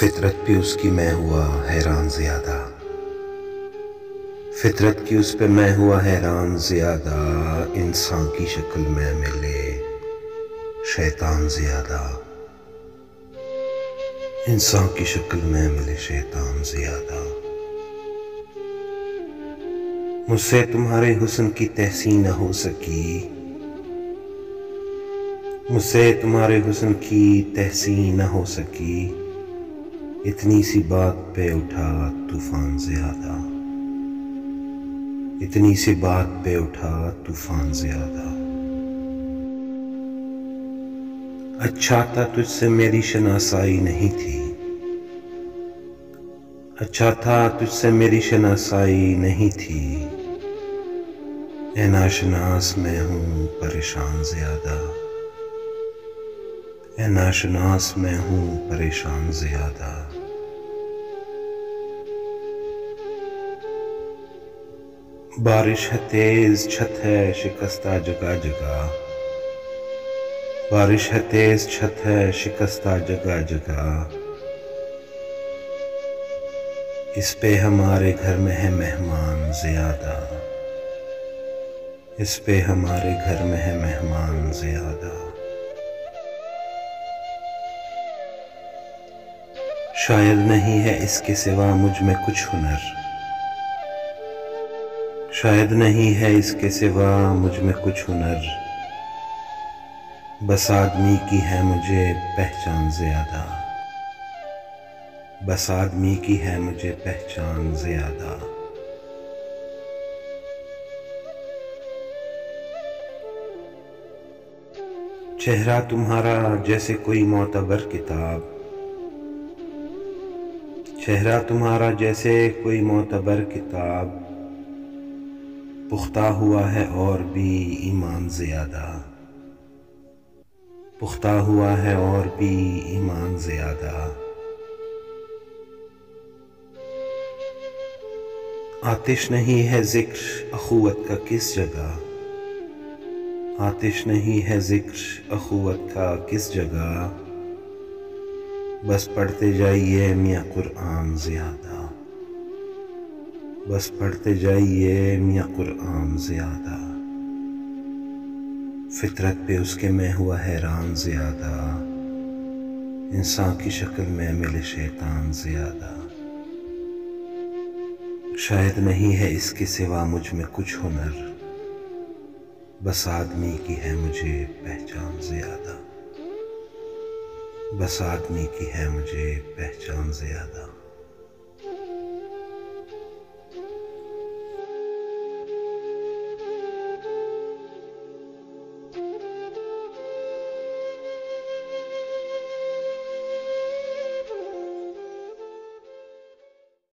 फितरत भी उसकी मैं हुआ हैरान ज़्यादा। फितरत की उस पे मैं हुआ हैरान ज़्यादा। इंसान की शक्ल में मिले शैतान ज़्यादा। इंसान की शक्ल में मिले शैतान ज़्यादा। मुझसे तुम्हारे हुस्न की तहसीन न हो सकी। मुझसे तुम्हारे हुस्न की तहसीन न हो सकी। इतनी सी बात पे उठा तूफान ज़्यादा। इतनी सी बात पे उठा तूफान ज़्यादा। अच्छा था तुझसे मेरी शनासाई नहीं थी। अच्छा था तुझसे मेरी शनासाई नहीं थी। ऐ नाशनास मैं हूँ परेशान ज़्यादा। ऐ नाशनास मैं हूँ परेशान ज़्यादा। बारिश है तेज छत है शिकस्ता जगह जगह। बारिश है तेज छत है शिकस्ता जगह जगह। इस पे हमारे घर में है मेहमान ज़्यादा। इस पे हमारे घर में है मेहमान ज़्यादा। शायद नहीं है इसके सिवा मुझ में कुछ हुनर। शायद नहीं है इसके सिवा मुझ में कुछ हुनर। बस आदमी की है मुझे पहचान ज़्यादा। बस आदमी की है मुझे पहचान ज़्यादा। चेहरा तुम्हारा जैसे कोई मोतबर किताब। चेहरा तुम्हारा जैसे कोई मोतबर किताब। पुख्ता हुआ है और भी ईमान ज़्यादा। पुख्ता हुआ है और भी ईमान ज़्यादा। आतिश नहीं है ज़िक्र अख़ुवत का किस जगह। आतिश नहीं है ज़िक्र अख़ुवत का किस जगह। बस पढ़ते जाइए मियाँ कुरआन ज़्यादा। बस पढ़ते जाइए मियाँ कुरआन ज़्यादा। फितरत पे उसके मैं हुआ हैरान ज़्यादा। इंसान की शक्ल में मिले शैतान ज़्यादा। शायद नहीं है इसके सिवा मुझ में कुछ हुनर। बस आदमी की है मुझे पहचान ज़्यादा। बस आदमी की है मुझे पहचान ज़्यादा।